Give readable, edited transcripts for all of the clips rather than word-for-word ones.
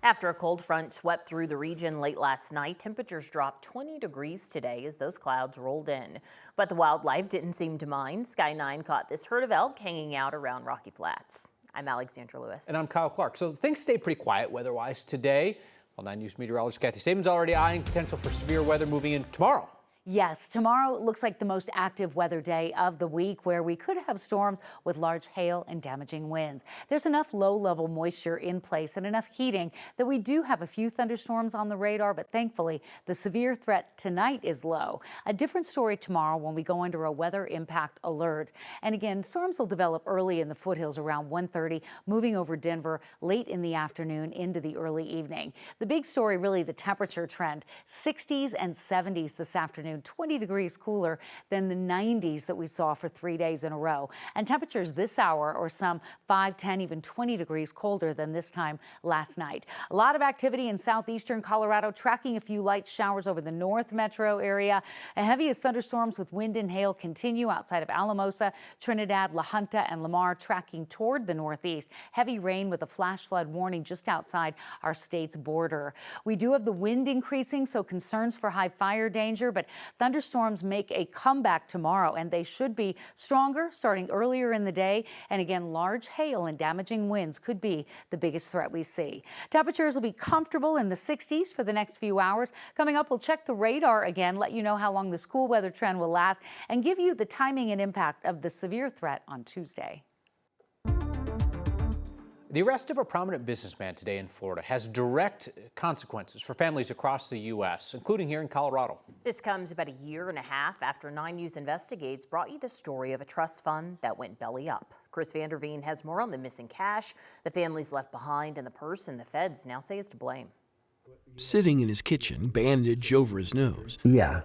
After a cold front swept through the region late last night, temperatures dropped 20 degrees today as those clouds rolled in. But the wildlife didn't seem to mind. Sky 9 caught this herd of elk hanging out around Rocky Flats. I'm Alexandra Lewis. And I'm Kyle Clark. So things stay pretty quiet weather-wise today. Well, 9 News meteorologist Kathy Saban's already eyeing potential for severe weather moving in tomorrow. Yes, tomorrow looks like the most active weather day of the week, where we could have storms with large hail and damaging winds. There's enough low-level moisture in place and enough heating that we do have a few thunderstorms on the radar, but thankfully the severe threat tonight is low. A different story tomorrow when we go under a weather impact alert. And again, storms will develop early in the foothills around 1:30, moving over Denver late in the afternoon into the early evening. The big story, really the temperature trend, 60s and 70s this afternoon. 20 degrees cooler than the 90s that we saw for 3 days in a row. And temperatures this hour are some 5, 10, even 20 degrees colder than this time last night. A lot of activity in southeastern Colorado, tracking a few light showers over the north metro area. Heaviest thunderstorms with wind and hail continue outside of Alamosa, Trinidad, La Junta, and Lamar, tracking toward the northeast. Heavy rain with a flash flood warning just outside our state's border. We do have the wind increasing, so concerns for high fire danger, but thunderstorms make a comeback tomorrow, and they should be stronger starting earlier in the day. And again, large hail and damaging winds could be the biggest threat we see. Temperatures will be comfortable in the 60s for the next few hours. Coming up, we'll check the radar again, let you know how long the cool weather trend will last, and give you the timing and impact of the severe threat on Tuesday. The arrest of a prominent businessman today in Florida has direct consequences for families across the U.S., including here in Colorado. This comes about a year and a half after 9 News Investigates brought you the story of a trust fund that went belly up. Chris Vanderveen has more on the missing cash, the families left behind, and the person the feds now say is to blame. Sitting in his kitchen, bandage over his nose. Yeah,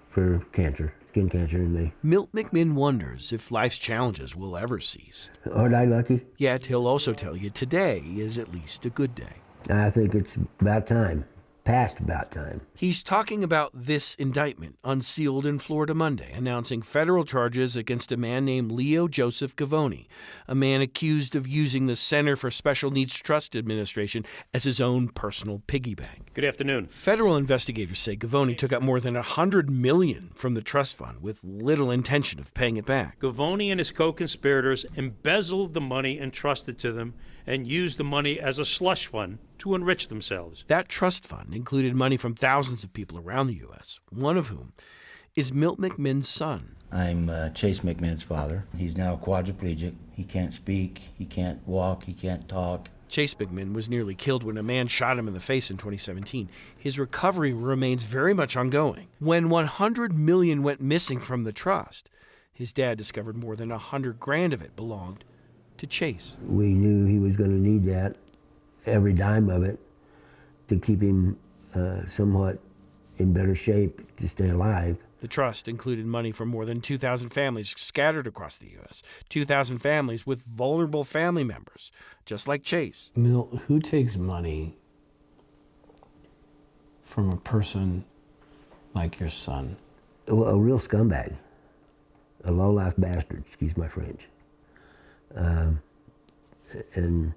for cancer, skin cancer in me. Milt McMinn wonders if life's challenges will ever cease. Aren't I lucky? Yet he'll also tell you today is at least a good day. I think it's about time. Past about time. He's talking about this indictment unsealed in Florida Monday, announcing federal charges against a man named Leo Joseph Gavoni, a man accused of using the Center for Special Needs Trust Administration as his own personal piggy bank. Good afternoon. Federal investigators say Gavoni took out more than $100 million from the trust fund with little intention of paying it back. Gavoni and his co-conspirators embezzled the money entrusted to them and used the money as a slush fund to enrich themselves. That trust fund included money from thousands of people around the U.S., one of whom is Milt McMinn's son. I'm Chase McMinn's father. He's now quadriplegic. He can't speak, he can't walk, he can't talk. Chase McMinn was nearly killed when a man shot him in the face in 2017. His recovery remains very much ongoing. When $100 million went missing from the trust, his dad discovered more than $100,000 of it belonged to Chase. We knew he was going to need that, every dime of it, to keep him somewhat in better shape to stay alive. The trust included money from more than 2,000 families scattered across the U.S., 2,000 families with vulnerable family members, just like Chase. Milt, who takes money from a person like your son? A real scumbag, a low-life bastard, excuse my French. And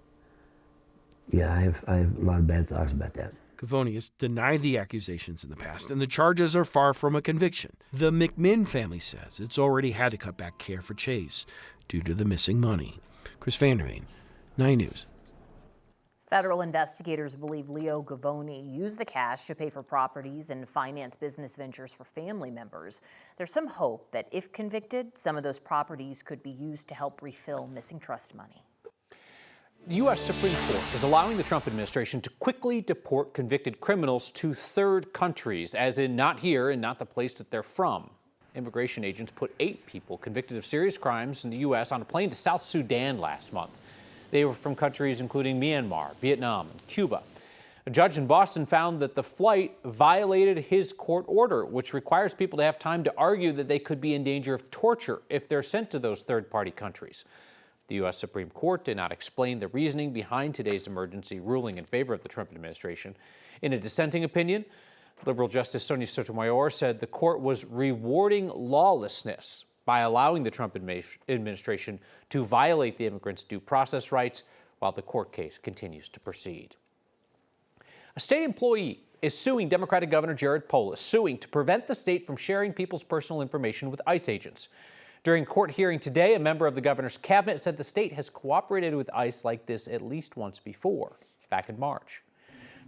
yeah, I have a lot of bad thoughts about that. Gavoni has denied the accusations in the past, and the charges are far from a conviction. The McMinn family says it's already had to cut back care for Chase due to the missing money. Chris Vanderveen, 9 News. Federal investigators believe Leo Gavoni used the cash to pay for properties and finance business ventures for family members. There's some hope that if convicted, some of those properties could be used to help refill missing trust money. The U.S. Supreme Court is allowing the Trump administration to quickly deport convicted criminals to third countries, as in not here and not the place that they're from. Immigration agents put 8 people convicted of serious crimes in the U.S. on a plane to South Sudan last month. They were from countries including Myanmar, Vietnam, and Cuba. A judge in Boston found that the flight violated his court order, which requires people to have time to argue that they could be in danger of torture if they're sent to those third-party countries. The U.S. Supreme Court did not explain the reasoning behind today's emergency ruling in favor of the Trump administration. In a dissenting opinion, Liberal Justice Sonia Sotomayor said the court was rewarding lawlessness by allowing the Trump administration to violate the immigrants' due process rights while the court case continues to proceed. A state employee is suing Democratic Governor Jared Polis, suing to prevent the state from sharing people's personal information with ICE agents. During court hearing today, a member of the governor's cabinet said the state has cooperated with ICE like this at least once before, back in March.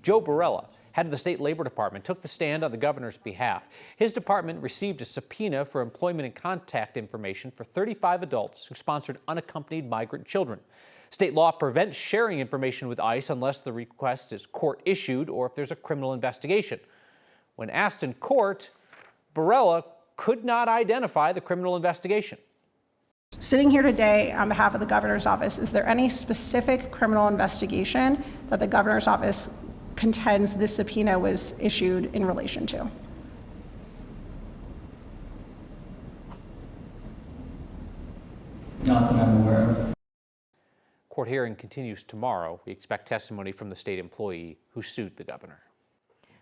Joe Barella, head of the state labor department, took the stand on the governor's behalf. His department received a subpoena for employment and contact information for 35 adults who sponsored unaccompanied migrant children. State law prevents sharing information with ICE unless the request is court-issued or if there's a criminal investigation. When asked in court, Barella could not identify the criminal investigation. Sitting here today on behalf of the governor's office, is there any specific criminal investigation that the governor's office contends this subpoena was issued in relation to? Not that I'm aware of. Court hearing continues tomorrow. We expect testimony from the state employee who sued the governor.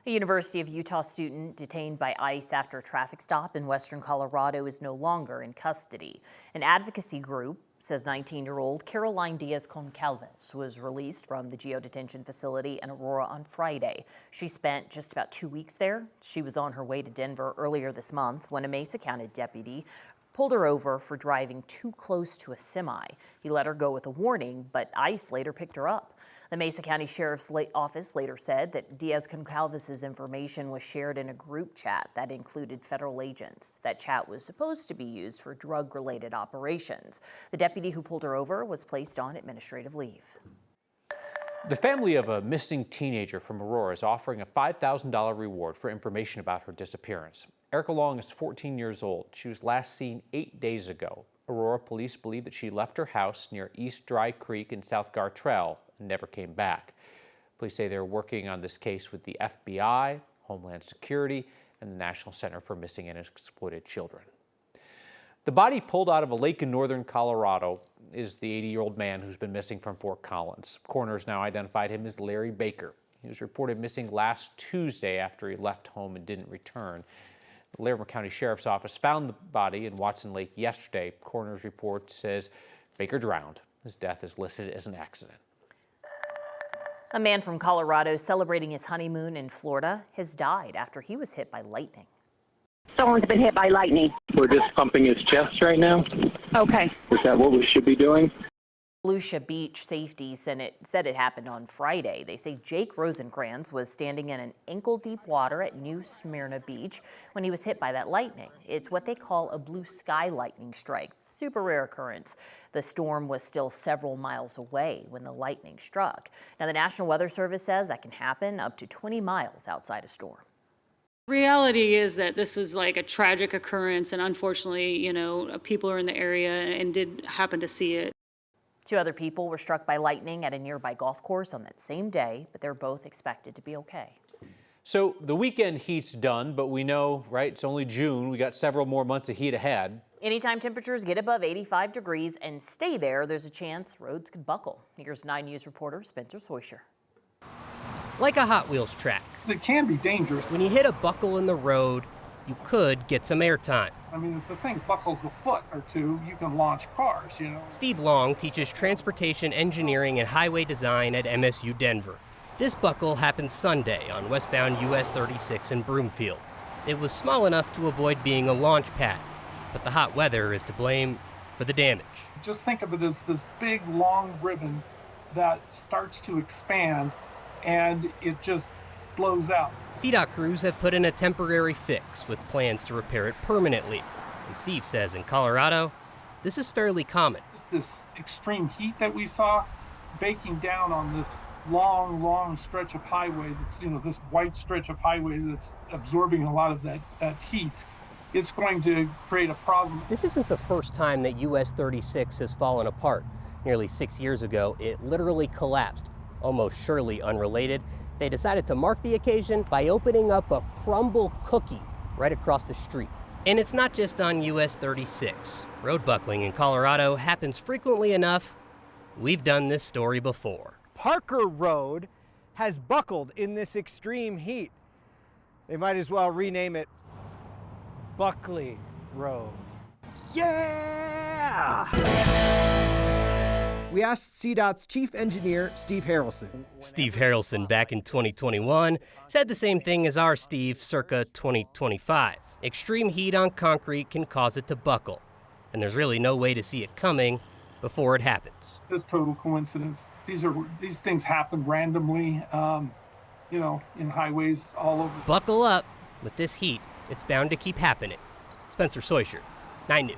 A University of Utah student detained by ICE after a traffic stop in western Colorado is no longer in custody. An advocacy group says 19-year-old Caroline Diaz-Concalves was released from the geodetention facility in Aurora on Friday. She spent just about 2 weeks there. She was on her way to Denver earlier this month when a Mesa County deputy pulled her over for driving too close to a semi. He let her go with a warning, but ICE later picked her up. The Mesa County Sheriff's Office later said that Diaz-Concalves' information was shared in a group chat that included federal agents. That chat was supposed to be used for drug-related operations. The deputy who pulled her over was placed on administrative leave. The family of a missing teenager from Aurora is offering a $5,000 reward for information about her disappearance. Erica Long is 14 years old. She was last seen 8 days ago. Aurora police believe that she left her house near East Dry Creek and South Gartrell and never came back. Police say they're working on this case with the FBI, Homeland Security, and the National Center for Missing and Exploited Children. The body pulled out of a lake in northern Colorado is the 80-year-old man who's been missing from Fort Collins. Coroners now identified him as Larry Baker. He was reported missing last Tuesday after he left home and didn't return. The Larimer County Sheriff's Office found the body in Watson Lake yesterday. Coroner's report says Baker drowned. His death is listed as an accident. A man from Colorado celebrating his honeymoon in Florida has died after he was hit by lightning. Someone's been hit by lightning. We're just pumping his chest right now. Okay. Is that what we should be doing? Volusia Beach safety said it happened on Friday. They say Jake Rosenkrantz was standing in an ankle-deep water at New Smyrna Beach when he was hit by that lightning. It's what they call a blue sky lightning strike. Super rare occurrence. The storm was still several miles away when the lightning struck. Now, the National Weather Service says that can happen up to 20 miles outside a storm. Reality is that this is like a tragic occurrence, and unfortunately, people are in the area and did happen to see it. 2 other people were struck by lightning at a nearby golf course on that same day, but they're both expected to be okay. So the weekend heat's done, but we know, right, it's only June. We got several more months of heat ahead. Anytime temperatures get above 85 degrees and stay there, there's a chance roads could buckle. Here's 9 News reporter Spencer Swisher. Like a Hot Wheels track. It can be dangerous. When you hit a buckle in the road, you could get some airtime. I mean, if the thing buckles a foot or two, you can launch cars, Steve Long teaches transportation engineering and highway design at MSU Denver. This buckle happened Sunday on westbound US 36 in Broomfield. It was small enough to avoid being a launch pad, but the hot weather is to blame for the damage. Just think of it as this big, long ribbon that starts to expand, and it just blows out. CDOT crews have put in a temporary fix with plans to repair it permanently. And Steve says in Colorado, this is fairly common. This extreme heat that we saw baking down on this long stretch of highway that's, this white stretch of highway that's absorbing a lot of that heat, it's going to create a problem. This isn't the first time that US 36 has fallen apart. Nearly 6 years ago, it literally collapsed, almost surely unrelated. They decided to mark the occasion by opening up a crumble cookie right across the street. And it's not just on US 36. Road buckling in Colorado happens frequently enough. We've done this story before. Parker Road has buckled in this extreme heat. They might as well rename it Buckley Road. Yeah! We asked CDOT's chief engineer, Steve Harrelson. Steve Harrelson, back in 2021, said the same thing as our Steve circa 2025. Extreme heat on concrete can cause it to buckle, and there's really no way to see it coming before it happens. It's total coincidence. These things happen randomly, in highways all over. Buckle up. With this heat, it's bound to keep happening. Spencer Soysher, 9 News.